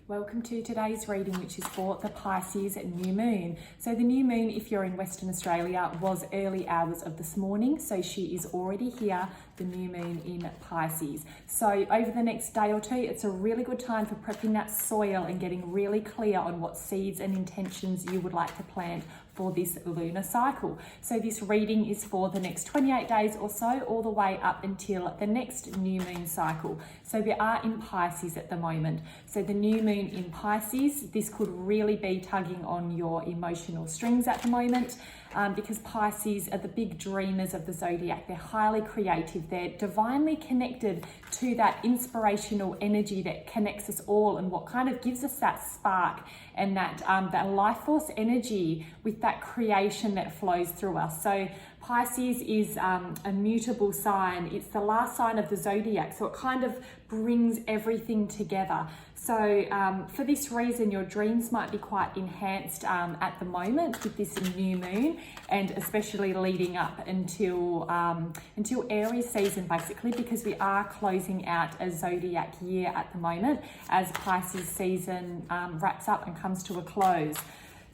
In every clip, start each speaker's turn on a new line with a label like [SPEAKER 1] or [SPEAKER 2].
[SPEAKER 1] Welcome to today's reading, which is for the Pisces new moon. So the new moon, if you're in Western Australia, was early hours of this morning. So she is already here, the new moon in Pisces. So over the next day or two, it's a really good time for prepping that soil and getting really clear on what seeds and intentions you would like to plant for this lunar cycle. So this reading is for the next 28 days or so, all the way up until the next new moon cycle. So we are in Pisces at the moment. So the new moon in Pisces, this could really be tugging on your emotional strings at the moment, because Pisces are the big dreamers of the zodiac. They're highly creative. They're divinely connected to that inspirational energy that connects us all and what kind of gives us that spark and that life force energy with that creation that flows through us. So Pisces is a mutable sign. It's the last sign of the zodiac, so it kind of brings everything together. So for this reason, your dreams might be quite enhanced at the moment with this new moon, and especially leading up until Aries season, basically, because we are closing out a zodiac year at the moment as Pisces season wraps up and comes to a close.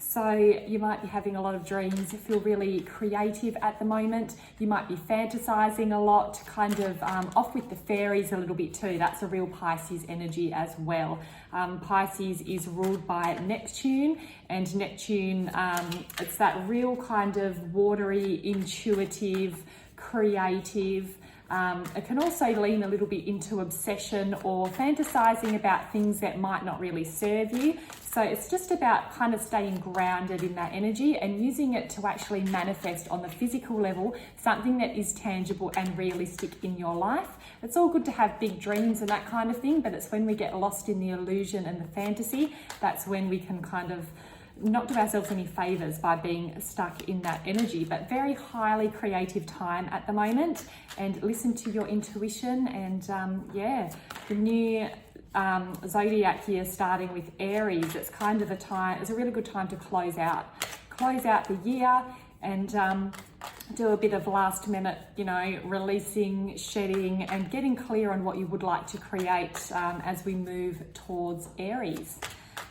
[SPEAKER 1] So you might be having a lot of dreams, feel really creative at the moment. You might be fantasizing a lot, kind of off with the fairies a little bit too. That's a real Pisces energy as well. Pisces is ruled by Neptune, and Neptune, it's that real kind of watery, intuitive, creative. It can also lean a little bit into obsession or fantasizing about things that might not really serve you. So it's just about kind of staying grounded in that energy and using it to actually manifest on the physical level, something that is tangible and realistic in your life. It's all good to have big dreams and that kind of thing, but it's when we get lost in the illusion and the fantasy, that's when we can kind of not do ourselves any favors by being stuck in that energy. But very highly creative time at the moment, and listen to your intuition. And the new zodiac here starting with Aries, it's kind of a time, it's a really good time to close out the year and do a bit of last minute, releasing, shedding, and getting clear on what you would like to create as we move towards Aries.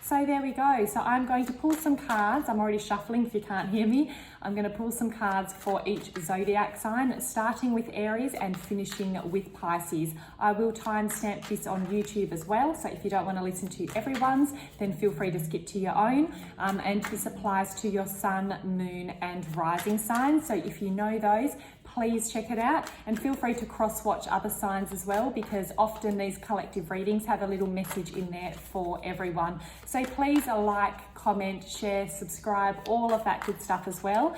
[SPEAKER 1] So there we go. So I'm going to pull some cards. I'm already shuffling if you can't hear me. I'm going to pull some cards for each zodiac sign, starting with Aries and finishing with Pisces. I will timestamp this on YouTube as well. So if you don't want to listen to everyone's, then feel free to skip to your own. And this applies to your sun, moon, and rising signs. So if you know those, please check it out, and feel free to cross-watch other signs as well, because often these collective readings have a little message in there for everyone. So please like, comment, share, subscribe, all of that good stuff as well,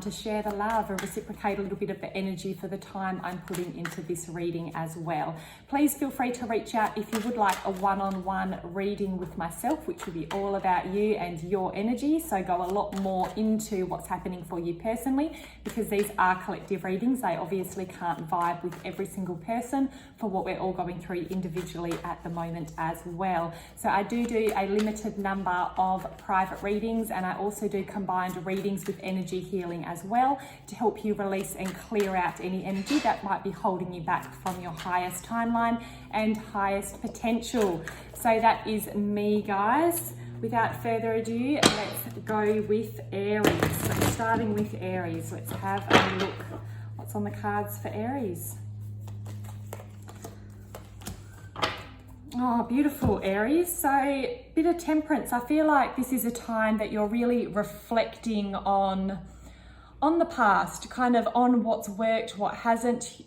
[SPEAKER 1] to share the love and reciprocate a little bit of the energy for the time I'm putting into this reading as well. Please feel free to reach out if you would like a one-on-one reading with myself, which will be all about you and your energy. So go a lot more into what's happening for you personally, because these are collective readings. They obviously can't vibe with every single person for what we're all going through individually at the moment as well. So I do a limited number of private readings, and I also do combined readings with energy healing as well, to help you release and clear out any energy that might be holding you back from your highest timeline and highest potential. So that is me, guys. Without further ado, let's go with Aries. So starting with Aries, let's have a look what's on the cards for Aries. Oh, beautiful, Aries. So bit of temperance. I feel like this is a time that you're really reflecting on the past, kind of on what's worked, what hasn't.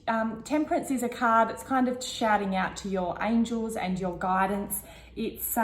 [SPEAKER 1] Temperance is a card that's kind of shouting out to your angels and your guidance. It's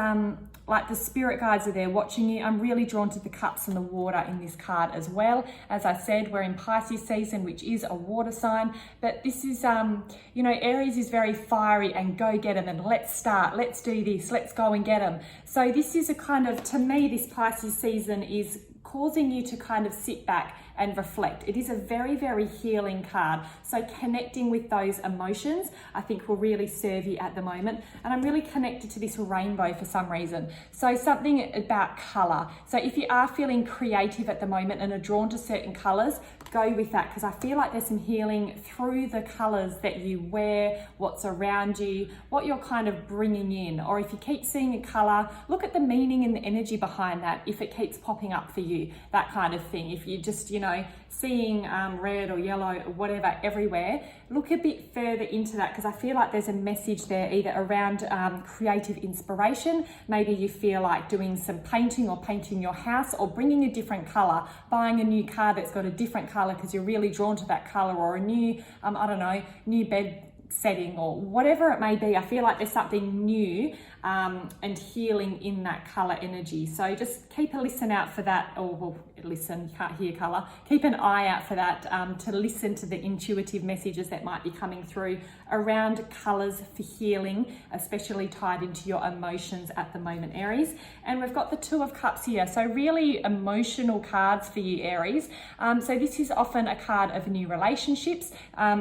[SPEAKER 1] like the spirit guides are there watching you. I'm really drawn to the cups and the water in this card as well. As I said, we're in Pisces season, which is a water sign, but this is, Aries is very fiery and go get them and let's start, let's do this, let's go and get them. So this is a kind of, to me, this Pisces season is causing you to kind of sit back and reflect. It is a very, very healing card. So connecting with those emotions, I think, will really serve you at the moment. And I'm really connected to this rainbow for some reason. So something about color. So if you are feeling creative at the moment and are drawn to certain colors, go with that, because I feel like there's some healing through the colors that you wear, what's around you, what you're kind of bringing in. Or if you keep seeing a color, look at the meaning and the energy behind that, if it keeps popping up for you, that kind of thing. If you're just, you know, seeing red or yellow or whatever everywhere, look a bit further into that, because I feel like there's a message there either around creative inspiration. Maybe you feel like doing some painting or painting your house, or bringing a different color, buying a new car that's got a different color because you're really drawn to that color, or a new, I don't know, new bed setting or whatever it may be. I feel like there's something new and healing in that color energy. So just keep a listen out for that, or well, listen, you can't hear color. Keep an eye out for that to listen to the intuitive messages that might be coming through around colors for healing, especially tied into your emotions at the moment, Aries. And we've got the Two of Cups here. So really emotional cards for you, Aries. So this is often a card of new relationships.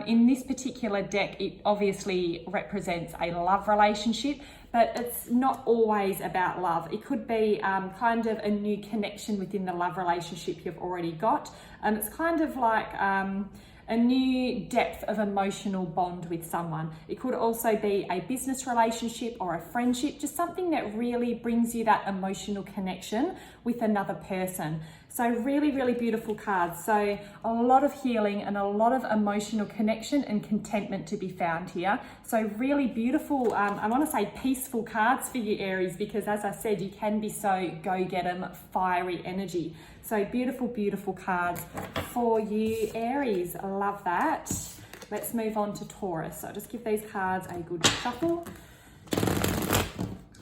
[SPEAKER 1] In this particular deck, it obviously represents a love relationship, but it's not always about love. It could be kind of a new connection within the love relationship you've already got. It's kind of like a new depth of emotional bond with someone. It could also be a business relationship or a friendship, just something that really brings you that emotional connection with another person. So really, really beautiful cards. So a lot of healing and a lot of emotional connection and contentment to be found here. So really beautiful, I want to say peaceful cards for you, Aries, because as I said, you can be so go-get-em, fiery energy. So beautiful, beautiful cards for you, Aries. I love that. Let's move on to Taurus. So I'll just give these cards a good shuffle.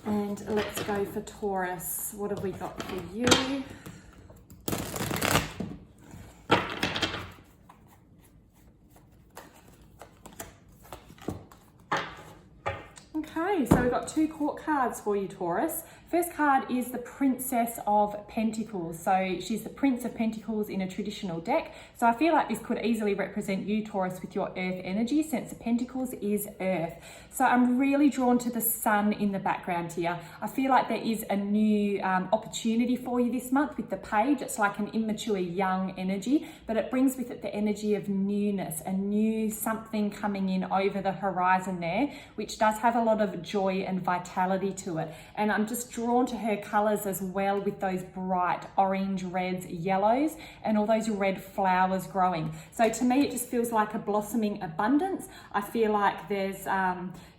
[SPEAKER 1] And let's go for Taurus. What have we got for you? Okay, so we've got two court cards for you, Taurus. First card is the Princess of Pentacles. So she's the Prince of Pentacles in a traditional deck. So I feel like this could easily represent you, Taurus, with your earth energy, since the Pentacles is earth. So I'm really drawn to the sun in the background here. I feel like there is a new opportunity for you this month with the Page. It's like an immature young energy, but it brings with it the energy of newness, a new something coming in over the horizon there, which does have a lot of joy and vitality to it. And I'm just drawn to her colors as well, with those bright orange, reds, yellows, and all those red flowers growing. So to me, it just feels like a blossoming abundance. I feel like there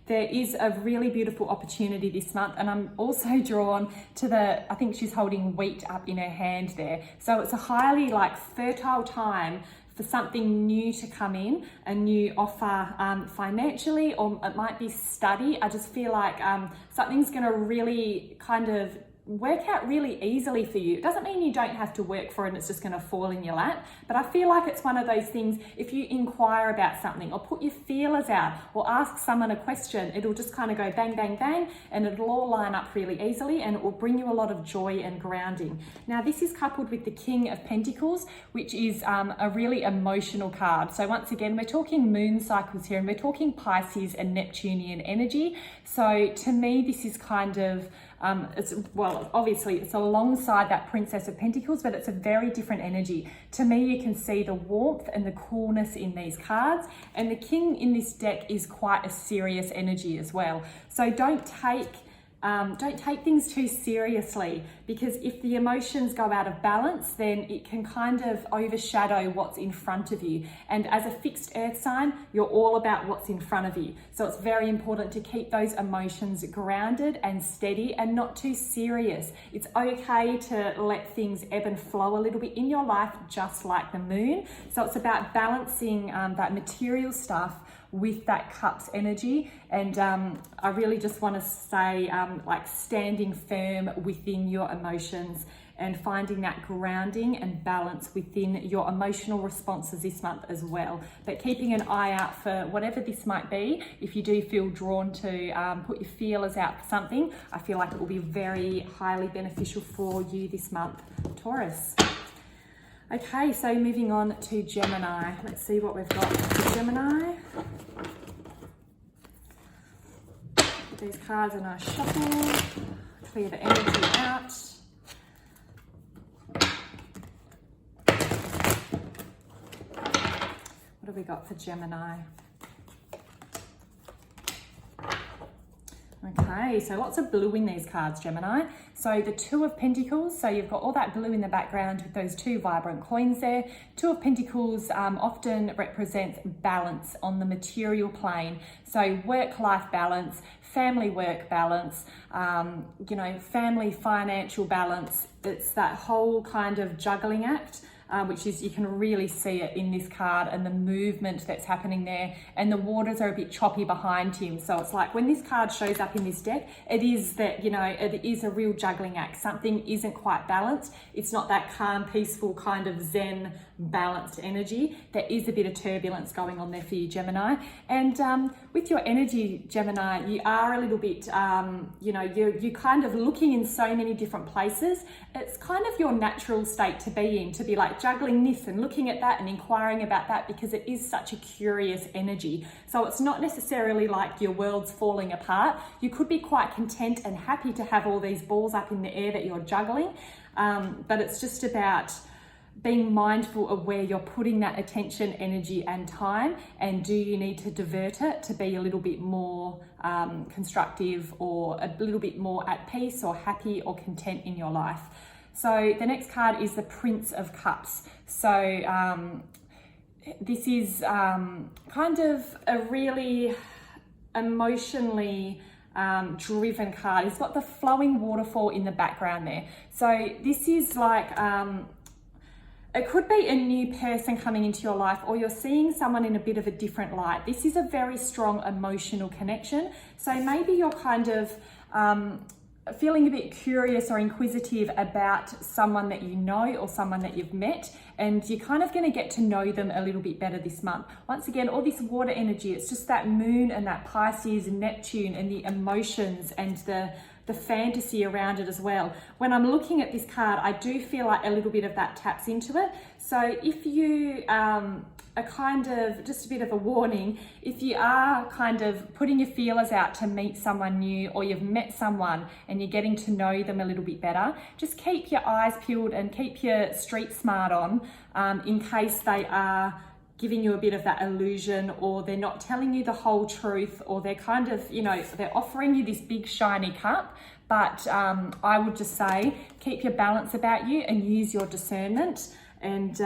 [SPEAKER 1] is a really beautiful opportunity this month. And I'm also drawn to I think she's holding wheat up in her hand there. So it's a highly like fertile time for something new to come in, a new offer financially, or it might be study. I just feel like something's gonna really kind of work out really easily for you. It doesn't mean you don't have to work for it and it's just going to fall in your lap, but I feel like it's one of those things, if you inquire about something or put your feelers out or ask someone a question, it'll just kind of go bang, bang, bang, and it'll all line up really easily, and it will bring you a lot of joy and grounding. Now, this is coupled with the King of Pentacles, which is a really emotional card. So once again, we're talking moon cycles here, and we're talking Pisces and Neptunian energy. So to me, this is kind of obviously it's alongside that Princess of Pentacles, but it's a very different energy. To me, you can see the warmth and the coolness in these cards, and the King in this deck is quite a serious energy as well. So don't take things too seriously, because if the emotions go out of balance, then it can kind of overshadow what's in front of you. And as a fixed earth sign, you're all about what's in front of you. So it's very important to keep those emotions grounded and steady and not too serious. It's okay to let things ebb and flow a little bit in your life, just like the moon. So it's about balancing that material stuff with that Cups energy. And I really just want to say like standing firm within your emotions and finding that grounding and balance within your emotional responses this month as well. But keeping an eye out for whatever this might be. If you do feel drawn to put your feelers out for something, I feel like it will be very highly beneficial for you this month, Taurus. Okay, so moving on to Gemini. Let's see what we've got for Gemini. Put these cards in a shuffle, clear the energy out. What have we got for Gemini? Okay, so lots of blue in these cards, Gemini. So the Two of Pentacles, so you've got all that blue in the background with those two vibrant coins there. Two of Pentacles often represents balance on the material plane. So work-life balance, family-work balance, you know, family financial balance. It's that whole kind of juggling act. Which is, you can really see it in this card and the movement that's happening there, and the waters are a bit choppy behind him. So it's like when this card shows up in this deck, it is that, you know, it is a real juggling act. Something isn't quite balanced. It's not that calm, peaceful kind of Zen balanced energy. There is a bit of turbulence going on there for you, Gemini. And with your energy, Gemini, you are a little bit, you know, you're kind of looking in so many different places. It's kind of your natural state to be in, to be like juggling this and looking at that and inquiring about that, because it is such a curious energy. So it's not necessarily like your world's falling apart. You could be quite content and happy to have all these balls up in the air that you're juggling, but it's just about being mindful of where you're putting that attention, energy and time, and do you need to divert it to be a little bit more constructive, or a little bit more at peace or happy or content in your life. So the next card is the Prince of Cups. So this is kind of a really emotionally driven card. It's got the flowing waterfall in the background there. So this is like, it could be a new person coming into your life, or you're seeing someone in a bit of a different light. This is a very strong emotional connection. So maybe you're kind of feeling a bit curious or inquisitive about someone that you know or someone that you've met, and you're kind of going to get to know them a little bit better this month. Once again, all this water energy, it's just that moon and that Pisces and Neptune and the emotions and the fantasy around it as well. When I'm looking at this card, I do feel like a little bit of that taps into it. So if you are kind of, just a bit of a warning, if you are kind of putting your feelers out to meet someone new, or you've met someone and you're getting to know them a little bit better, just keep your eyes peeled and keep your street smart on, in case they are giving you a bit of that illusion, or they're not telling you the whole truth, or they're kind of, you know, they're offering you this big shiny cup. But I would just say, keep your balance about you and use your discernment. And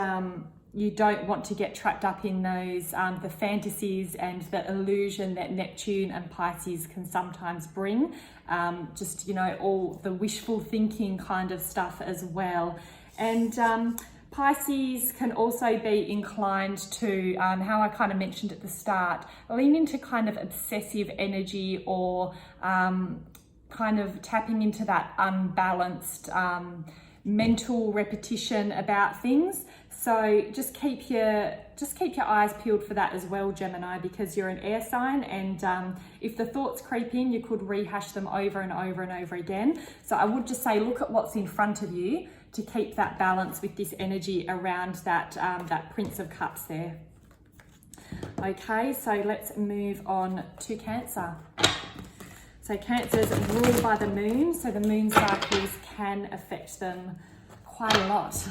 [SPEAKER 1] you don't want to get trapped up in those, the fantasies and the illusion that Neptune and Pisces can sometimes bring. Just, you know, all the wishful thinking kind of stuff as well. And Pisces can also be inclined to, how I kind of mentioned at the start, lean into kind of obsessive energy, or kind of tapping into that unbalanced mental repetition about things. So just keep your eyes peeled for that as well, Gemini, because you're an air sign, and if the thoughts creep in, you could rehash them over and over and over again. So I would just say, look at what's in front of you to keep that balance with this energy around that, that Prince of Cups there. Okay, so let's move on to Cancer. So Cancer's ruled by the moon, so the moon cycles can affect them quite a lot,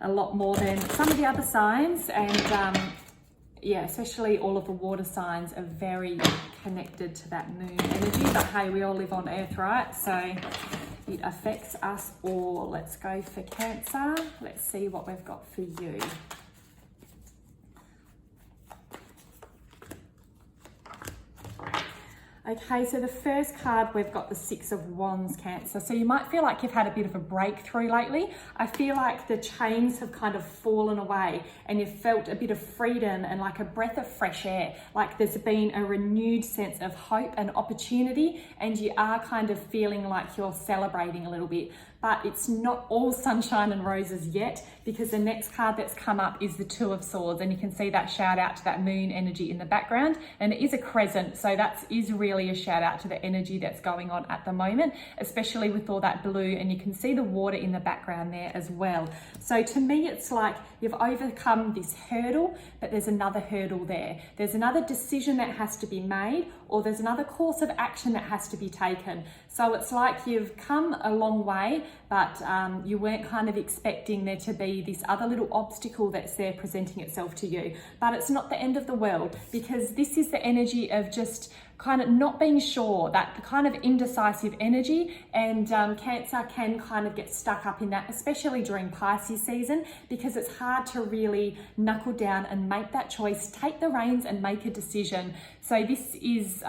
[SPEAKER 1] a lot more than some of the other signs. And yeah, especially all of the water signs are very connected to that moon energy. But hey, we all live on Earth, right? So it affects us all. Let's go for Cancer. Let's see what we've got for you. Okay, so the first card, we've got the Six of Wands, Cancer. So you might feel like you've had a bit of a breakthrough lately. I feel like the chains have kind of fallen away and you've felt a bit of freedom and like a breath of fresh air. Like there's been a renewed sense of hope and opportunity, and you are kind of feeling like you're celebrating a little bit. But it's not all sunshine and roses yet, because the next card that's come up is the Two of Swords, and you can see that shout out to that moon energy in the background, and it is a crescent, so that is really a shout out to the energy that's going on at the moment, especially with all that blue, and you can see the water in the background there as well. So to me, it's like you've overcome this hurdle, but there's another hurdle there. There's another decision that has to be made, or there's another course of action that has to be taken. So it's like you've come a long way, but you weren't kind of expecting there to be this other little obstacle that's there presenting itself to you. But it's not the end of the world, because this is the energy of just kind of not being sure, that kind of indecisive energy, and Cancer can kind of get stuck up in that, especially during Pisces season, because it's hard to really knuckle down and make that choice, take the reins and make a decision. So this is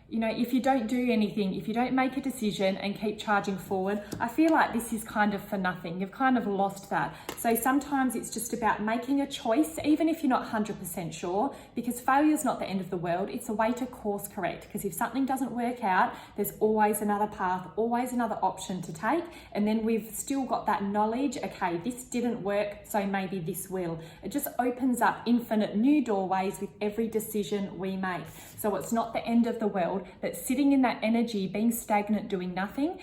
[SPEAKER 1] you know, if you don't do anything, if you don't make a decision and keep charging forward, I feel like this is kind of for nothing. You've kind of lost that. So sometimes it's just about making a choice, even if you're not 100% sure, because failure is not the end of the world. It's a way to course correct, because if something doesn't work out, there's always another path, always another option to take. And then we've still got that knowledge, okay, this didn't work, so maybe this will. It just opens up infinite new doorways with every decision we make. So it's not the end of the world. But sitting in that energy, being stagnant, doing nothing,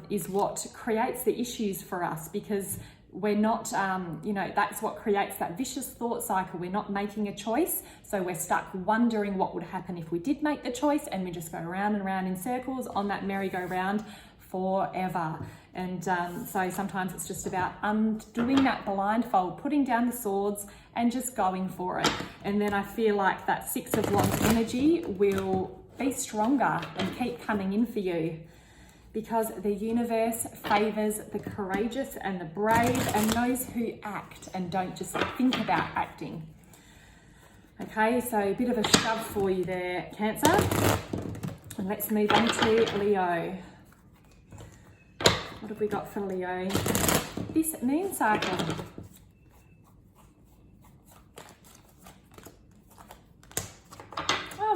[SPEAKER 1] is what creates the issues for us, because we're not, you know, that's what creates that vicious thought cycle. We're not making a choice. So we're stuck wondering what would happen if we did make the choice, and we just go round and round in circles on that merry-go-round forever. And so sometimes it's just about undoing that blindfold, putting down the swords and just going for it. And then I feel like that Six of Wands energy will be stronger and keep coming in for you, because the universe favors the courageous and the brave and those who act and don't just think about acting. Okay, so a bit of a shove for you there, Cancer. And let's move on to Leo. What have we got for Leo? This moon cycle.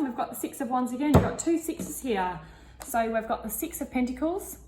[SPEAKER 1] We've got the Six of Wands again. You've got two sixes here. So we've got the Six of Pentacles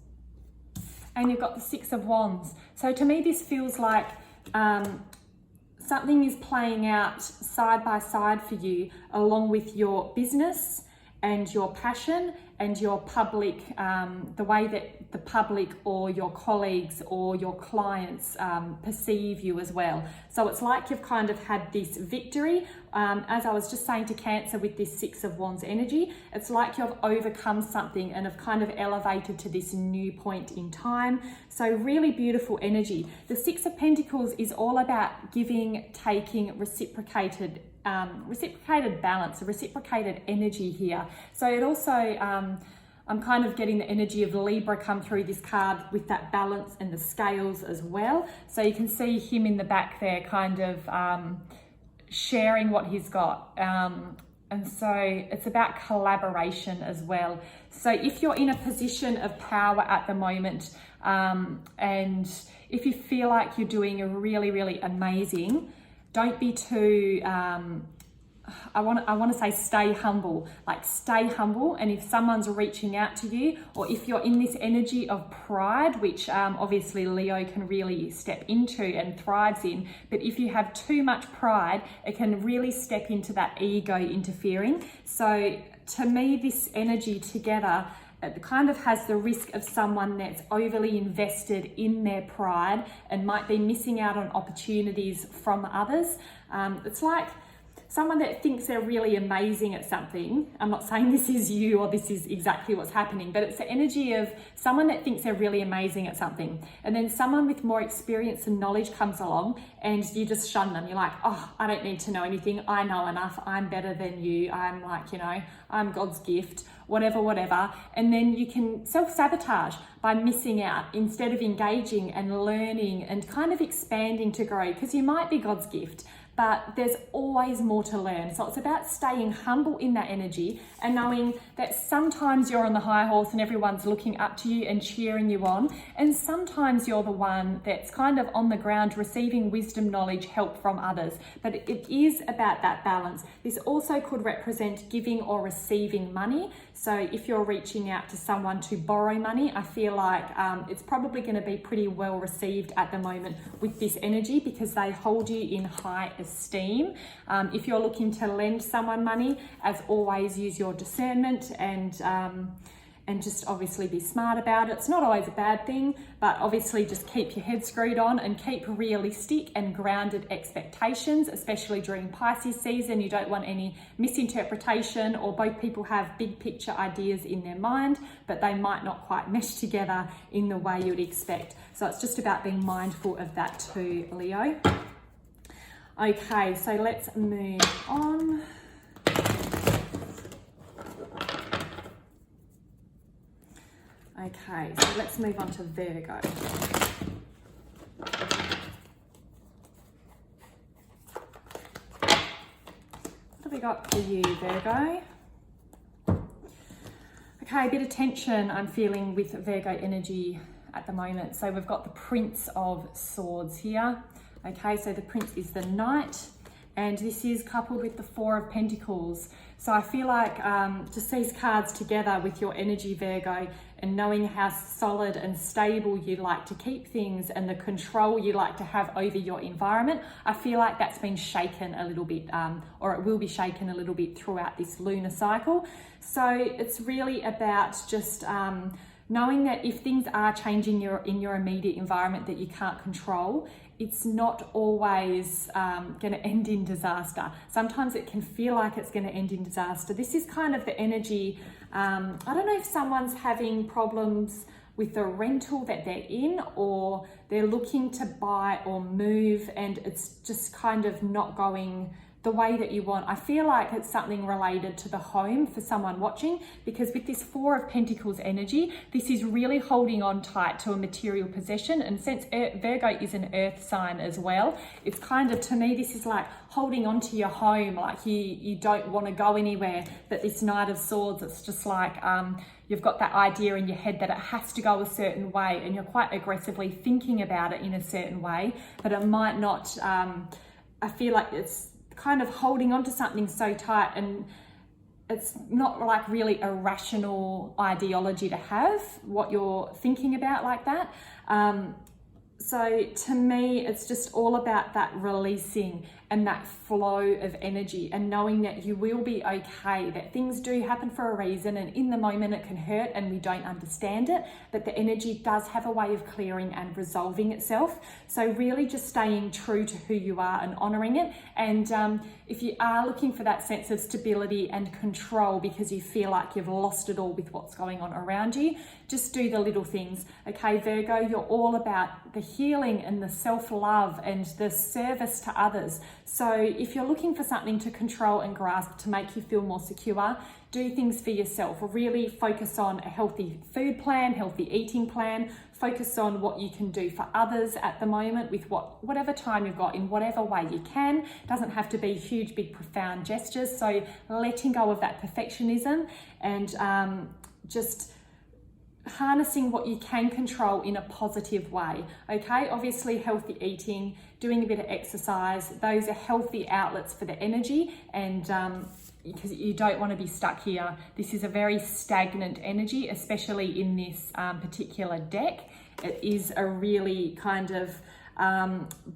[SPEAKER 1] and you've got the Six of Wands. So to me, this feels like something is playing out side by side for you, along with your business and your passion and your public, the way that the public or your colleagues or your clients perceive you as well. So it's like you've kind of had this victory. As I was just saying to Cancer with this Six of Wands energy, it's like you've overcome something and have kind of elevated to this new point in time. So really beautiful energy. The Six of Pentacles is all about giving, taking, reciprocated balance, a reciprocated energy here. So it also, I'm kind of getting the energy of Libra come through this card with that balance and the scales as well. So you can see him in the back there kind of sharing what he's got. And so it's about collaboration as well. So if you're in a position of power at the moment, and if you feel like you're doing a really, really amazing, don't be too, I want to say stay humble, like stay humble. And if someone's reaching out to you, or if you're in this energy of pride, which obviously Leo can really step into and thrives in, but if you have too much pride, it can really step into that ego interfering. So to me, this energy together, it kind of has the risk of someone that's overly invested in their pride and might be missing out on opportunities from others. It's like someone that thinks they're really amazing at something. I'm not saying this is you or this is exactly what's happening, but it's the energy of someone that thinks they're really amazing at something. And then someone with more experience and knowledge comes along and you just shun them. You're like, oh, I don't need to know anything. I know enough. I'm better than you. I'm like, you know, I'm God's gift, whatever. And then you can self-sabotage by missing out instead of engaging and learning and kind of expanding to grow, because you might be God's gift, but there's always more to learn. So it's about staying humble in that energy and knowing that sometimes you're on the high horse and everyone's looking up to you and cheering you on. And sometimes you're the one that's kind of on the ground receiving wisdom, knowledge, help from others. But it is about that balance. This also could represent giving or receiving money. So if you're reaching out to someone to borrow money, I feel like it's probably going to be pretty well received at the moment with this energy, because they hold you in high esteem. If you're looking to lend someone money, as always, use your discernment and and just obviously be smart about it. It's not always a bad thing, but obviously just keep your head screwed on and keep realistic and grounded expectations, especially during Pisces season. You don't want any misinterpretation, or both people have big picture ideas in their mind, but they might not quite mesh together in the way you'd expect. So it's just about being mindful of that too, Leo. Okay, so let's move on. Okay, so let's move on to Virgo. What have we got for you, Virgo? Okay, a bit of tension I'm feeling with Virgo energy at the moment. So we've got the Prince of Swords here. Okay, so the Prince is the Knight, and this is coupled with the Four of Pentacles. So I feel like just these cards together with your energy, Virgo, and knowing how solid and stable you like to keep things and the control you like to have over your environment, I feel like that's been shaken a little bit, or it will be shaken a little bit throughout this lunar cycle. So it's really about just knowing that if things are changing in your immediate environment that you can't control, it's not always going to end in disaster. Sometimes it can feel like it's going to end in disaster. This is kind of the energy. I don't know if someone's having problems with the rental that they're in, or they're looking to buy or move, and it's just kind of not going the way that you want. I feel like it's something related to the home for someone watching, because with this Four of Pentacles energy, this is really holding on tight to a material possession. And since Virgo is an earth sign as well, it's kind of, to me, this is like holding on to your home, like you don't want to go anywhere. But this Knight of Swords, it's just like you've got that idea in your head that it has to go a certain way, and you're quite aggressively thinking about it in a certain way, but it might not. I feel like it's kind of holding on to something so tight, and it's not like really a rational ideology to have what you're thinking about like that. So to me, it's just all about that releasing and that flow of energy, and knowing that you will be okay, that things do happen for a reason, and in the moment it can hurt and we don't understand it, but the energy does have a way of clearing and resolving itself. So really just staying true to who you are and honoring it. And if you are looking for that sense of stability and control because you feel like you've lost it all with what's going on around you, just do the little things. Okay, Virgo, you're all about the healing and the self-love and the service to others. So if you're looking for something to control and grasp to make you feel more secure, do things for yourself. Really focus on a healthy food plan, healthy eating plan. Focus on what you can do for others at the moment with whatever time you've got, in whatever way you can. It doesn't have to be huge, big, profound gestures. So letting go of that perfectionism and just harnessing what you can control in a positive way. Okay, obviously healthy eating, doing a bit of exercise, those are healthy outlets for the energy, and because you don't want to be stuck here. This is a very stagnant energy, especially in this particular deck. It is a really kind of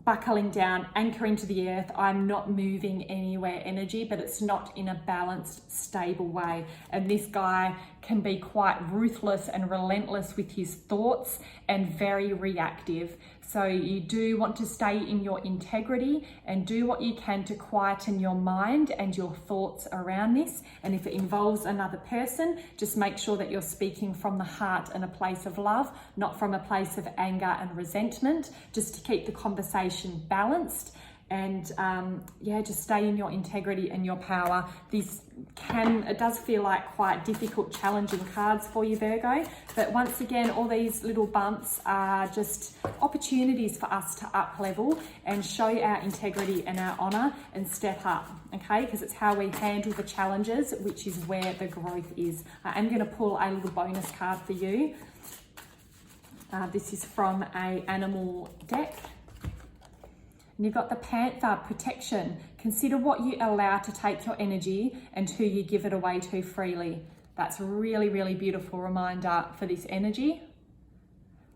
[SPEAKER 1] buckling down, anchoring to the earth, I'm not moving anywhere energy, but it's not in a balanced, stable way. And this guy can be quite ruthless and relentless with his thoughts and very reactive. So you do want to stay in your integrity and do what you can to quieten your mind and your thoughts around this. And if it involves another person, just make sure that you're speaking from the heart and a place of love, not from a place of anger and resentment, just to keep the conversation balanced. And just stay in your integrity and your power. It does feel like quite difficult, challenging cards for you, Virgo. But once again, all these little bumps are just opportunities for us to up level and show our integrity and our honor and step up, okay? Because it's how we handle the challenges, which is where the growth is. I am going to pull a little bonus card for you. This is from an animal deck. And you've got the Panther, protection. Consider what you allow to take your energy and who you give it away to freely. That's a really, really beautiful reminder for this energy.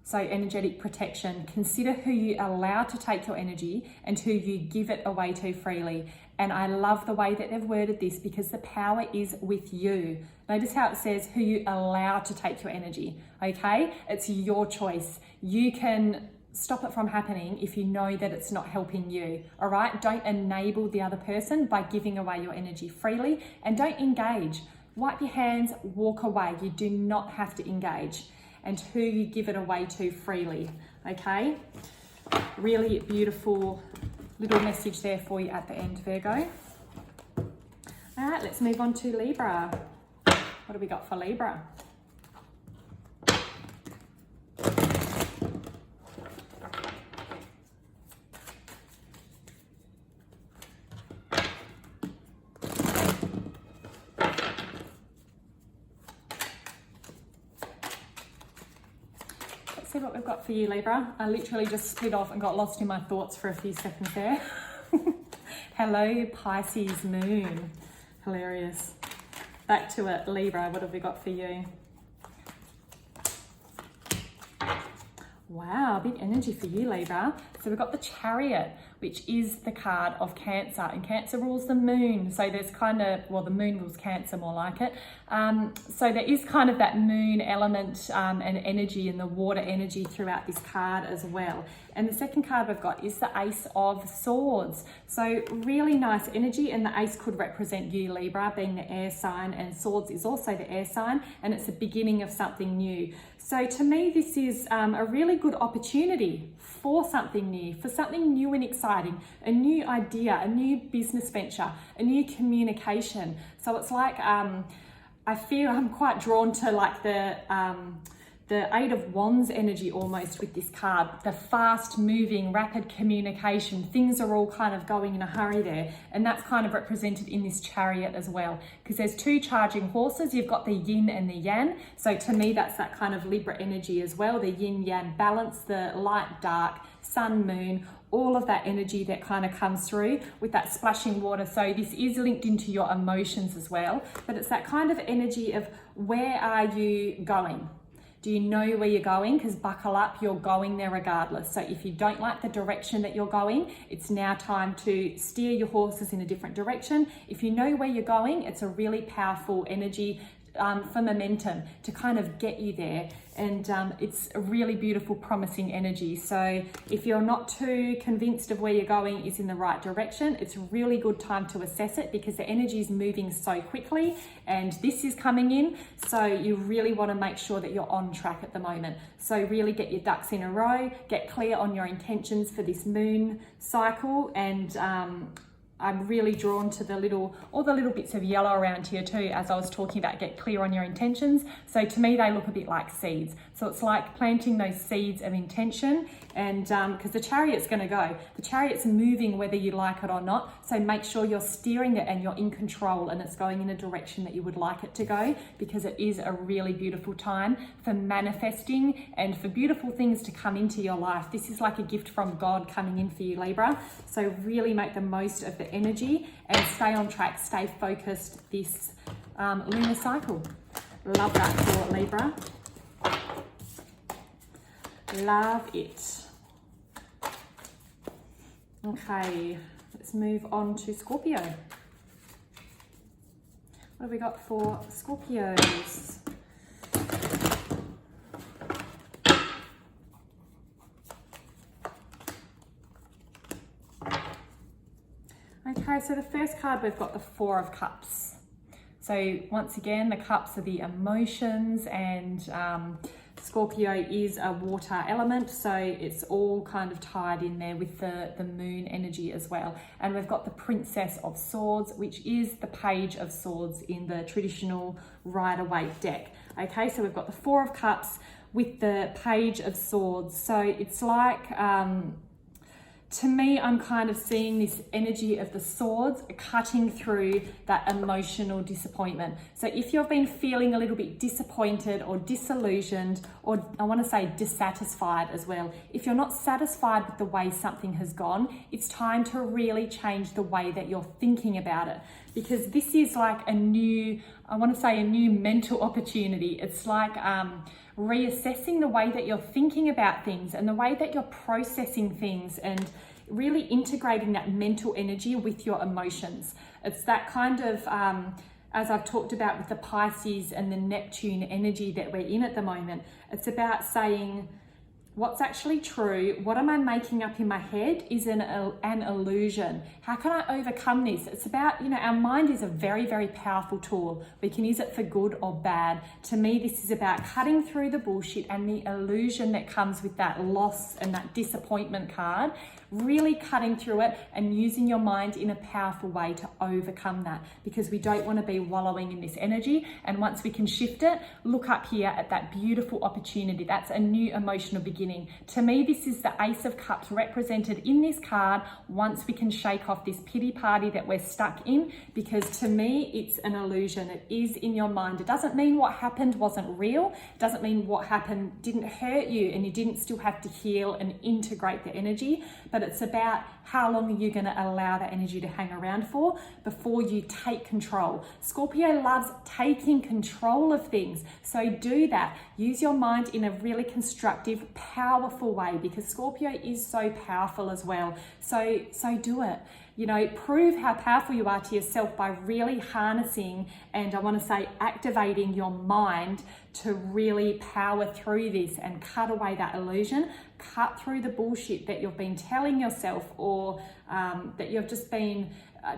[SPEAKER 1] So energetic protection. Consider who you allow to take your energy and who you give it away to freely. And I love the way that they've worded this because the power is with you. Notice how it says who you allow to take your energy, okay? It's your choice. You can stop it from happening if you know that it's not helping you, all right? Don't enable the other person by giving away your energy freely, and don't engage. Wipe your hands, walk away. You do not have to engage. And who you give it away to freely, okay? Really beautiful little message there for you at the end, Virgo. All right, let's move on to Libra. What do we got for Libra? See what we've got for you, Libra. I literally just split off and got lost in my thoughts for a few seconds there. Hello, Pisces moon. Hilarious. Back to it, Libra. What have we got for you? Wow, big energy for you, Libra. So we've got the Chariot, which is the card of Cancer, and Cancer rules the moon. So there's kind of, well, the moon rules Cancer, more like it. So there is kind of that moon element and energy and the water energy throughout this card as well. And the second card we've got is the Ace of Swords. So really nice energy, and the Ace could represent you, Libra, being the air sign, and Swords is also the air sign, and it's the beginning of something new. So to me, this is a really good opportunity for something new, for something new and exciting, a new idea, a new business venture, a new communication. So it's like, I feel I'm quite drawn to like the Eight of Wands energy almost with this card, the fast moving, rapid communication. Things are all kind of going in a hurry there. And that's kind of represented in this Chariot as well, because there's two charging horses. You've got the yin and the yang. So to me, that's that kind of Libra energy as well. The yin yang balance, the light, dark, sun, moon, all of that energy that kind of comes through with that splashing water. So this is linked into your emotions as well, but it's that kind of energy of where are you going? Do you know where you're going? Because buckle up, you're going there regardless. So if you don't like the direction that you're going, it's now time to steer your horses in a different direction. If you know where you're going, it's a really powerful energy for momentum to kind of get you there. And it's a really beautiful, promising energy. So if you're not too convinced of where you're going is in the right direction, it's a really good time to assess it, because the energy is moving so quickly and this is coming in. So you really want to make sure that you're on track at the moment. So really get your ducks in a row, get clear on your intentions for this moon cycle. And I'm really drawn to all the little bits of yellow around here too, as I was talking about, get clear on your intentions. So to me, they look a bit like seeds. So it's like planting those seeds of intention, and because the Chariot's going to go. The Chariot's moving whether you like it or not. So make sure you're steering it and you're in control, and it's going in a direction that you would like it to go, because it is a really beautiful time for manifesting and for beautiful things to come into your life. This is like a gift from God coming in for you, Libra. So really make the most of the energy and stay on track, stay focused this lunar cycle. Love that for Libra. Love it. Okay, let's move on to Scorpio. What have we got for Scorpios? Okay, so the first card, we've got the Four of Cups. So once again, the cups are the emotions, and Scorpio is a water element, so it's all kind of tied in there with the moon energy as well. And we've got the Princess of Swords, which is the Page of Swords in the traditional Rider-Waite deck. Okay, so we've got the Four of Cups with the Page of Swords. So it's like, to me, I'm kind of seeing this energy of the swords cutting through that emotional disappointment. So if you've been feeling a little bit disappointed or disillusioned, or I want to say dissatisfied as well, if you're not satisfied with the way something has gone, it's time to really change the way that you're thinking about it. Because this is like a new, I want to say a new mental opportunity. It's like reassessing the way that you're thinking about things and the way that you're processing things, and really integrating that mental energy with your emotions. It's that kind of, as I've talked about with the Pisces and the Neptune energy that we're in at the moment, it's about saying, what's actually true? What am I making up in my head is an illusion. How can I overcome this? It's about, our mind is a very, very powerful tool. We can use it for good or bad. To me, this is about cutting through the bullshit and the illusion that comes with that loss and that disappointment card, really cutting through it and using your mind in a powerful way to overcome that, because we don't want to be wallowing in this energy. And once we can shift it, look up here at that beautiful opportunity. That's a new emotional beginning. To me, this is the Ace of Cups represented in this card once we can shake off this pity party that we're stuck in, because to me, it's an illusion. It is in your mind. It doesn't mean what happened wasn't real. It doesn't mean what happened didn't hurt you and you didn't still have to heal and integrate the energy, but it's about how long are you going to allow that energy to hang around for before you take control. Scorpio loves taking control of things. So do that. Use your mind in a really constructive, powerful way, because Scorpio is so powerful as well. So do it. Prove how powerful you are to yourself by really harnessing, and I want to say activating your mind to really power through this and cut away that illusion, cut through the bullshit that you've been telling yourself, or that you've just been,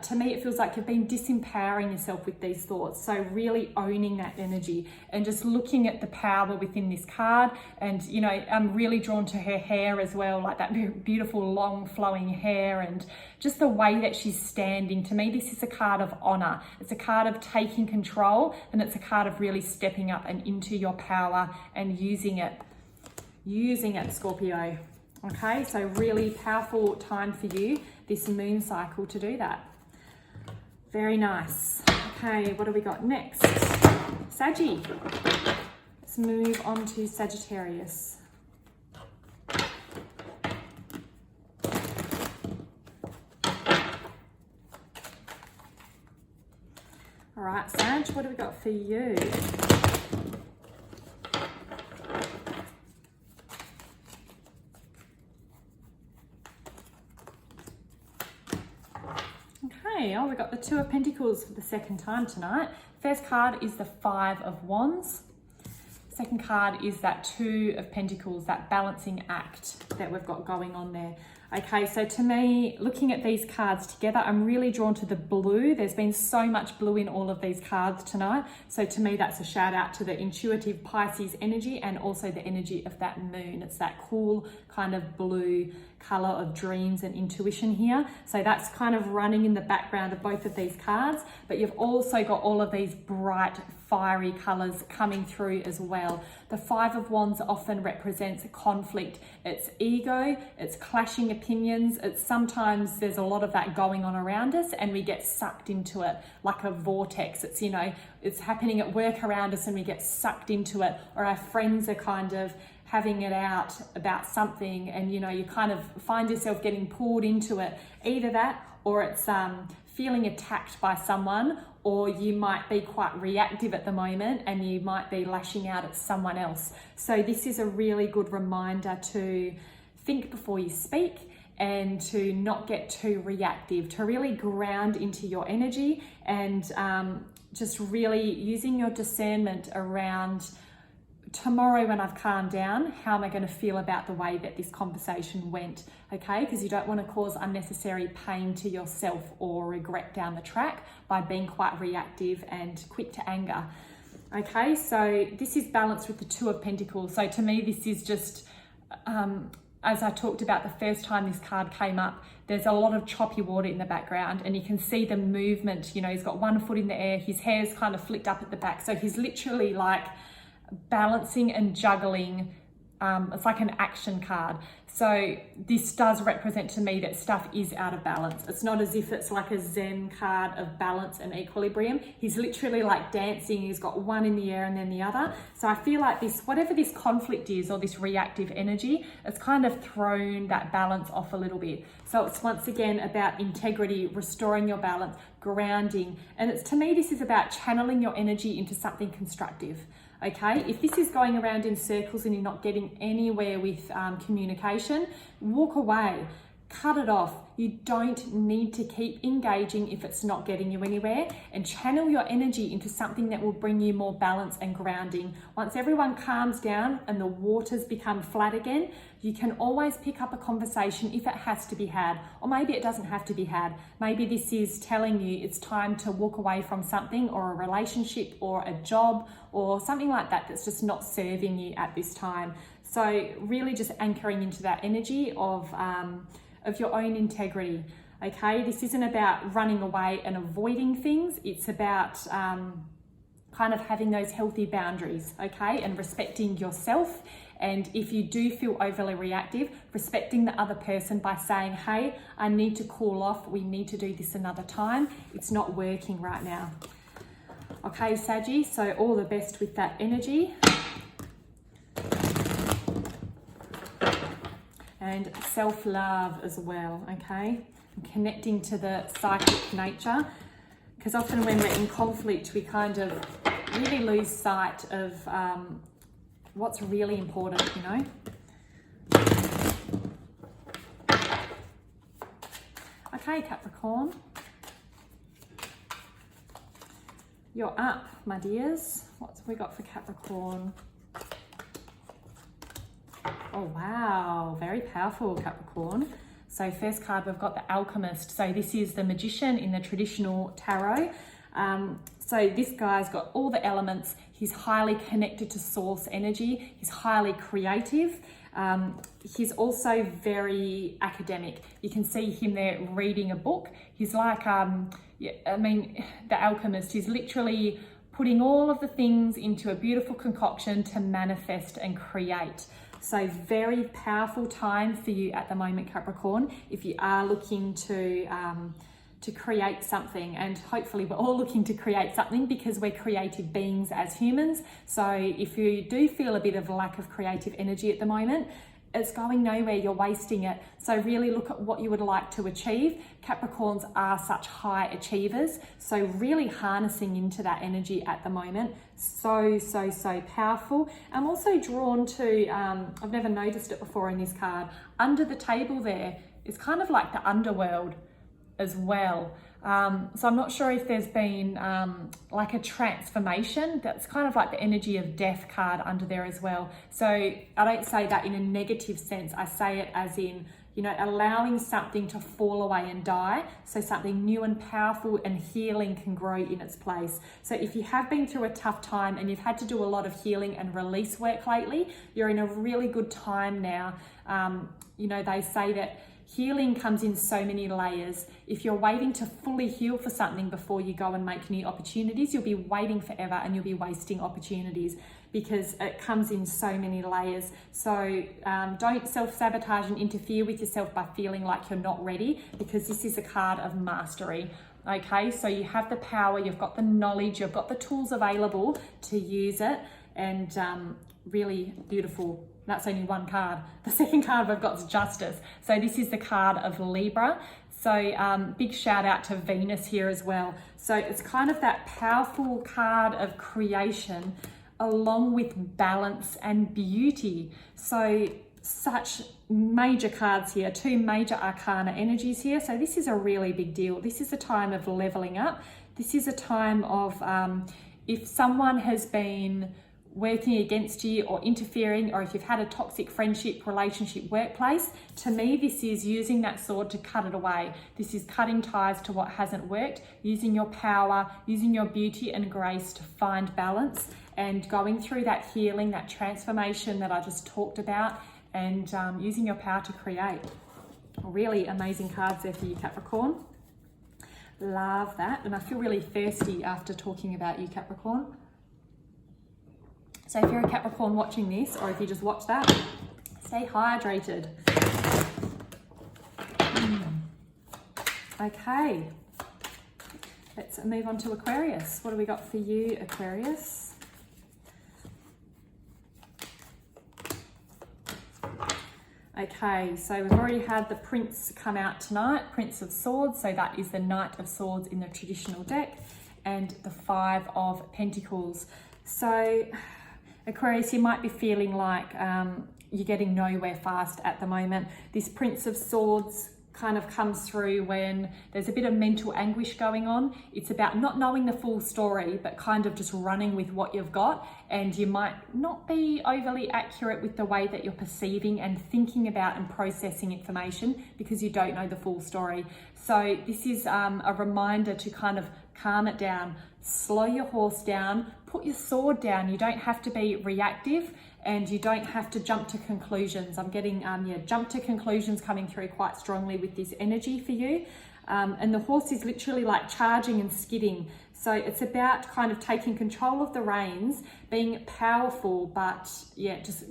[SPEAKER 1] to me, it feels like you've been disempowering yourself with these thoughts. So really owning that energy and just looking at the power within this card. And, I'm really drawn to her hair as well, like that beautiful long flowing hair and just the way that she's standing. To me, this is a card of honor. It's a card of taking control, and it's a card of really stepping up and into your power and using it, Scorpio. Okay, so really powerful time for you, this moon cycle, to do that. Very nice. Okay, what do we got next? Saggy. Let's move on to Sagittarius. All right, Sag, what do we got for you? Oh, we got the Two of Pentacles for the second time tonight. First card is the Five of Wands. Second card is that Two of Pentacles, that balancing act that we've got going on there. Okay, so to me, looking at these cards together, I'm really drawn to the blue. There's been so much blue in all of these cards tonight. So to me, that's a shout out to the intuitive Pisces energy and also the energy of that moon. It's that cool kind of blue color of dreams and intuition here. So that's kind of running in the background of both of these cards, but you've also got all of these bright, fiery colors coming through as well. The Five of Wands often represents conflict. It's ego, it's clashing opinions. It's sometimes there's a lot of that going on around us and we get sucked into it like a vortex. It's, it's happening at work around us and we get sucked into it, or our friends are kind of having it out about something and you kind of find yourself getting pulled into it. Either that, or it's feeling attacked by someone, or you might be quite reactive at the moment and you might be lashing out at someone else. So this is a really good reminder to think before you speak and to not get too reactive, to really ground into your energy and just really using your discernment around tomorrow when I've calmed down, how am I going to feel about the way that this conversation went, okay? Because you don't want to cause unnecessary pain to yourself or regret down the track by being quite reactive and quick to anger, okay? So this is balanced with the Two of Pentacles. So to me, this is just, as I talked about the first time this card came up, there's a lot of choppy water in the background and you can see the movement. He's got one foot in the air, his hair's kind of flicked up at the back. So he's literally like balancing and juggling. It's like an action card. So this does represent to me that stuff is out of balance. It's not as if it's like a Zen card of balance and equilibrium. He's literally like dancing. He's got one in the air and then the other. So I feel like this, whatever this conflict is or this reactive energy, it's kind of thrown that balance off a little bit. So it's once again about integrity, restoring your balance, grounding. And it's, to me, this is about channeling your energy into something constructive. Okay, if this is going around in circles and you're not getting anywhere with communication, walk away, cut it off. You don't need to keep engaging if it's not getting you anywhere, and channel your energy into something that will bring you more balance and grounding. Once everyone calms down and the waters become flat again, you can always pick up a conversation if it has to be had, or maybe it doesn't have to be had. Maybe this is telling you it's time to walk away from something, or a relationship or a job or something like that that's just not serving you at this time. So really just anchoring into that energy of your own integrity. Okay, this isn't about running away and avoiding things. It's about kind of having those healthy boundaries, okay, and respecting yourself. And if you do feel overly reactive, respecting the other person by saying, hey, I need to cool off. We need to do this another time. It's not working right now. Okay, Saggy, so all the best with that energy. And self-love as well, okay? And connecting to the psychic nature, because often when we're in conflict, we kind of really lose sight of what's really important, you know? Okay, Capricorn. You're up, my dears. What's we got for Capricorn? Oh, wow, very powerful, Capricorn. So first card, we've got the Alchemist. So this is the Magician in the traditional tarot. So this guy's got all the elements. He's highly connected to source energy. He's highly creative. He's also very academic. You can see him there reading a book. He's like, the Alchemist, he's literally putting all of the things into a beautiful concoction to manifest and create. So very powerful time for you at the moment, Capricorn, if you are looking to create something. And hopefully we're all looking to create something because we're creative beings as humans. So if you do feel a bit of lack of creative energy at the moment, it's going nowhere, you're wasting it. So really look at what you would like to achieve. Capricorns are such high achievers. So really harnessing into that energy at the moment. So powerful. I'm also drawn to, I've never noticed it before in this card, under the table there is kind of like the underworld as well. So I'm not sure if there's been like a transformation. That's kind of like the energy of death card under there as well. So I don't say that in a negative sense. I say it as in, you know, allowing something to fall away and die, so something new and powerful and healing can grow in its place. So if you have been through a tough time and you've had to do a lot of healing and release work lately, you're in a really good time now. You know, they say that healing comes in so many layers. If you're waiting to fully heal for something before you go and make new opportunities, you'll be waiting forever and you'll be wasting opportunities because it comes in so many layers. So don't self-sabotage and interfere with yourself by feeling like you're not ready, because this is a card of mastery. Okay, so you have the power, you've got the knowledge, you've got the tools available to use it, and really beautiful. That's only one card. The second card we've got is Justice. So this is the card of Libra. So big shout out to Venus here as well. So it's kind of that powerful card of creation along with balance and beauty. So such major cards here, two major arcana energies here. So this is a really big deal. This is a time of leveling up. This is a time of if someone has been working against you or interfering, or if you've had a toxic friendship, relationship, workplace, to me, this is using that sword to cut it away. This is cutting ties to what hasn't worked, using your power, using your beauty and grace to find balance, and going through that healing, that transformation that I just talked about, and using your power to create. Really amazing cards there for you, Capricorn. Love that. And I feel really thirsty after talking about you, Capricorn. So if you're a Capricorn watching this, or if you just watch that, stay hydrated. Okay, let's move on to Aquarius. What do we got for you, Aquarius? Okay, so we've already had the Prince come out tonight, Prince of Swords. So that is the Knight of Swords in the traditional deck, and the Five of Pentacles. So Aquarius, you might be feeling like you're getting nowhere fast at the moment. This Prince of Swords kind of comes through when there's a bit of mental anguish going on. It's about not knowing the full story, but kind of just running with what you've got. And you might not be overly accurate with the way that you're perceiving and thinking about and processing information because you don't know the full story. So this is a reminder to kind of calm it down, slow your horse down, put your sword down. You don't have to be reactive and you don't have to jump to conclusions. I'm getting jump to conclusions coming through quite strongly with this energy for you. And the horse is literally like charging and skidding. So it's about kind of taking control of the reins, being powerful, but yeah, just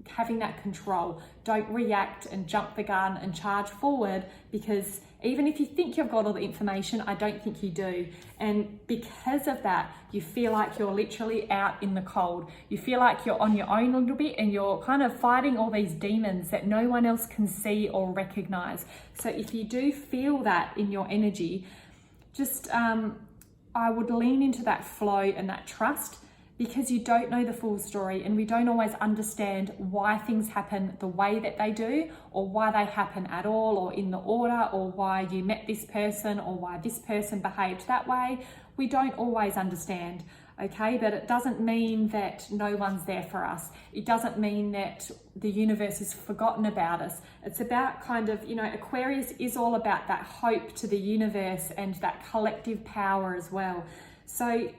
[SPEAKER 1] having that control. Don't react and jump the gun and charge forward, because even if you think you've got all the information, I don't think you do. And because of that, you feel like you're literally out in the cold. You feel like you're on your own a little bit and you're kind of fighting all these demons that no one else can see or recognize. So if you do feel that in your energy, just I would lean into that flow and that trust, because you don't know the full story and we don't always understand why things happen the way that they do, or why they happen at all, or in the order, or why you met this person, or why this person behaved that way. We don't always understand, okay? But it doesn't mean that no one's there for us. It doesn't mean that the universe has forgotten about us. It's about kind of, Aquarius is all about that hope to the universe and that collective power as well. So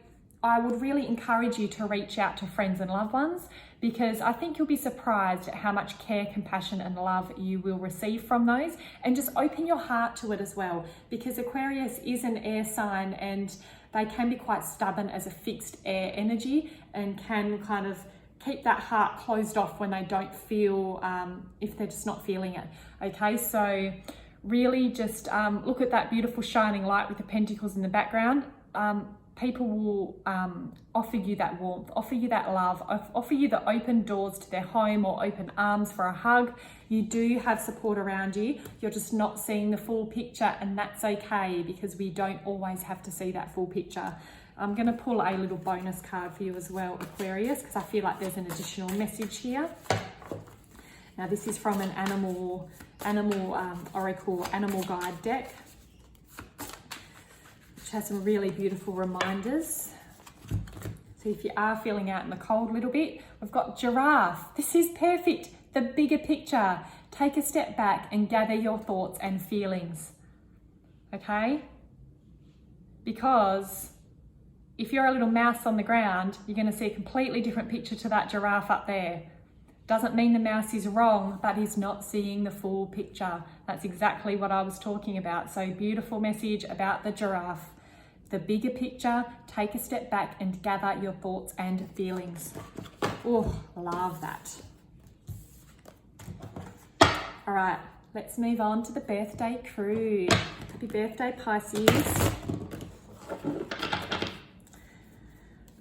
[SPEAKER 1] I would really encourage you to reach out to friends and loved ones, because I think you'll be surprised at how much care, compassion and love you will receive from those. And just open your heart to it as well, because Aquarius is an air sign and they can be quite stubborn as a fixed air energy and can kind of keep that heart closed off when they don't feel, if they're just not feeling it. Okay, so really just look at that beautiful shining light with the pentacles in the background. People will offer you that warmth, offer you that love, offer you the open doors to their home or open arms for a hug. You do have support around you. You're just not seeing the full picture, and that's okay, because we don't always have to see that full picture. I'm going to pull a little bonus card for you as well, Aquarius, because I feel like there's an additional message here. Now this is from an animal oracle, animal guide deck, which has some really beautiful reminders. So if you are feeling out in the cold a little bit, we've got giraffe. This is perfect. The bigger picture. Take a step back and gather your thoughts and feelings. Okay? Because if you're a little mouse on the ground, you're going to see a completely different picture to that giraffe up there. Doesn't mean the mouse is wrong, but he's not seeing the full picture. That's exactly what I was talking about. So beautiful message about the giraffe. The bigger picture, take a step back and gather your thoughts and feelings. Oh, love that. All right, let's move on to the birthday crew. Happy birthday, Pisces.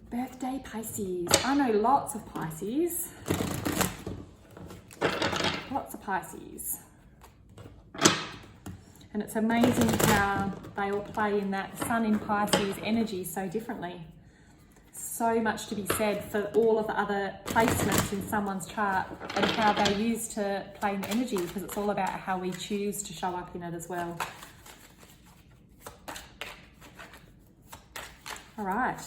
[SPEAKER 1] Birthday Pisces. I know lots of Pisces. Lots of Pisces. And it's amazing how they all play in that Sun in Pisces energy so differently. So much to be said for all of the other placements in someone's chart and how they use to play in energy, because it's all about how we choose to show up in it as well. All right.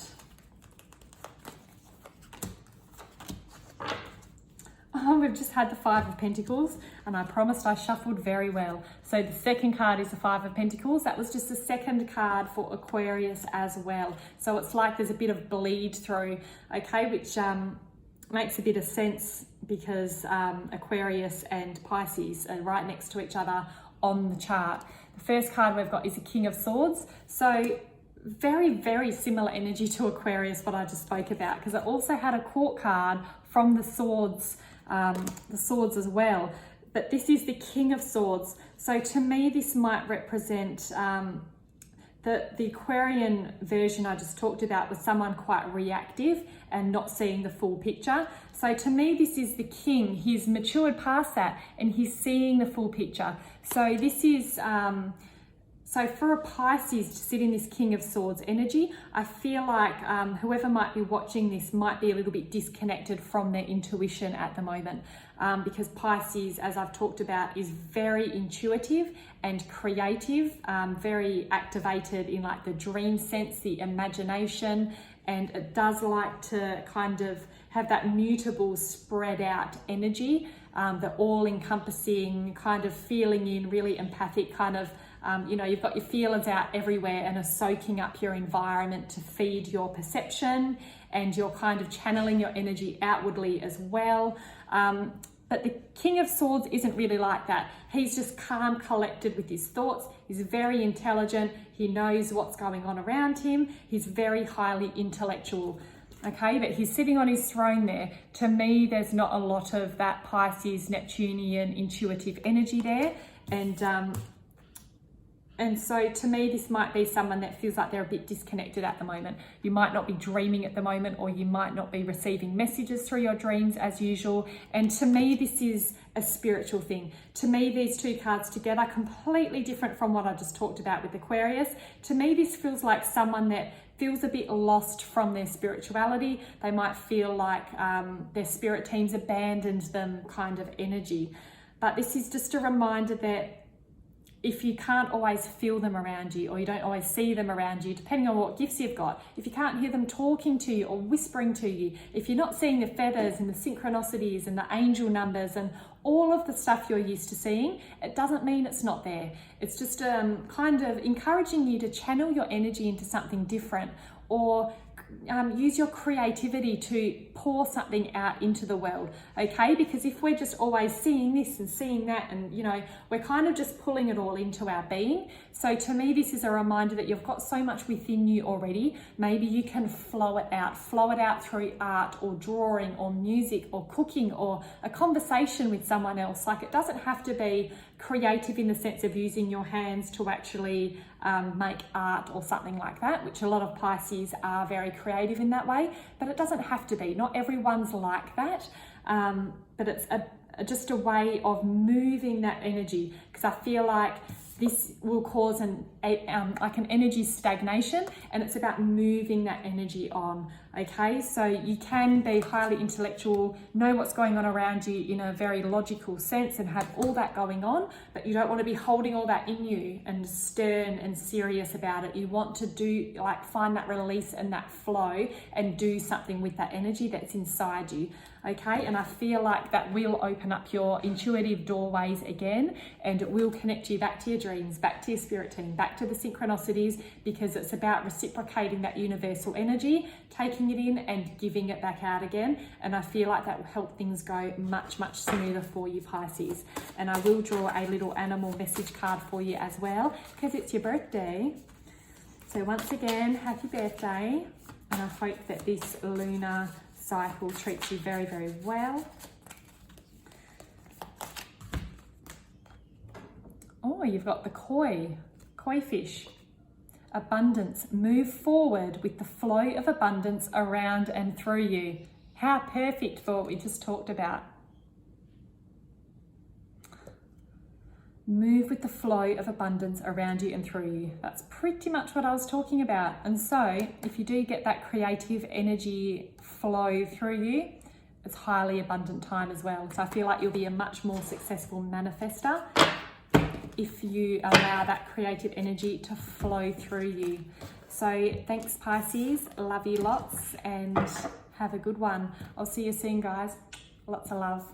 [SPEAKER 1] Oh, we've just had the Five of Pentacles, and I promised I shuffled very well. So the second card is the Five of Pentacles. That was just the second card for Aquarius as well. So it's like there's a bit of bleed through, okay, which makes a bit of sense, because Aquarius and Pisces are right next to each other on the chart. The first card we've got is the King of Swords. So very, very similar energy to Aquarius, what I just spoke about, because it also had a Court card from the swords as well. But this is the King of Swords. So to me, this might represent the Aquarian version I just talked about, was someone quite reactive and not seeing the full picture. So to me, this is the King. He's matured past that and he's seeing the full picture. So this is So for a Pisces to sit in this King of Swords energy, I feel like whoever might be watching this might be a little bit disconnected from their intuition at the moment, because Pisces, as I've talked about, is very intuitive and creative, very activated in like the dream sense, the imagination, and it does like to kind of have that mutable, spread out energy, the all-encompassing kind of feeling in, really empathic kind of, you know, you've got your feelers out everywhere and are soaking up your environment to feed your perception, and you're kind of channeling your energy outwardly as well. But the King of Swords isn't really like that. He's just calm, collected with his thoughts. He's very intelligent. He knows what's going on around him. He's very highly intellectual. Okay, but he's sitting on his throne there. To me, there's not a lot of that Pisces, Neptunian, intuitive energy there. And so to me, this might be someone that feels like they're a bit disconnected at the moment. You might not be dreaming at the moment, or you might not be receiving messages through your dreams as usual. And to me, this is a spiritual thing. To me, these two cards together, completely different from what I just talked about with Aquarius. To me, this feels like someone that feels a bit lost from their spirituality. They might feel like their spirit teams abandoned them kind of energy. But this is just a reminder that if you can't always feel them around you, or you don't always see them around you, depending on what gifts you've got, if you can't hear them talking to you or whispering to you, if you're not seeing the feathers and the synchronicities and the angel numbers and all of the stuff you're used to seeing, it doesn't mean it's not there. It's just kind of encouraging you to channel your energy into something different, or use your creativity to pour something out into the world, okay? Because if we're just always seeing this and seeing that, and you know, we're kind of just pulling it all into our being. So to me, this is a reminder that you've got so much within you already. Maybe you can flow it out through art or drawing or music or cooking or a conversation with someone else. Like, it doesn't have to be creative in the sense of using your hands to actually make art or something like that, which a lot of Pisces are very creative in that way, but it doesn't have to be. Not everyone's like that, but it's just a way of moving that energy, because I feel like this will cause like an energy stagnation, and it's about moving that energy on, okay? So you can be highly intellectual, know what's going on around you in a very logical sense and have all that going on, but you don't want to be holding all that in you and stern and serious about it. You want to do, like, find that release and that flow and do something with that energy that's inside you, okay? And I feel like that will open up your intuitive doorways again, and it will connect you back to your dreams, back to your spirit team, back to the synchronicities, because it's about reciprocating that universal energy, taking it in and giving it back out again. And I feel like that will help things go much, much smoother for you, Pisces. And I will draw a little animal message card for you as well, because it's your birthday. So once again, happy birthday. And I hope that this lunar cycle treats you very, very well. Oh, you've got the koi fish. Abundance. Move forward with the flow of abundance around and through you. How perfect for what we just talked about. Move with the flow of abundance around you and through you. That's pretty much what I was talking about. And so if you do get that creative energy flow through you, it's highly abundant time as well. So I feel like you'll be a much more successful manifester if you allow that creative energy to flow through you. So thanks, Pisces. Love you lots and have a good one. I'll see you soon, guys. Lots of love.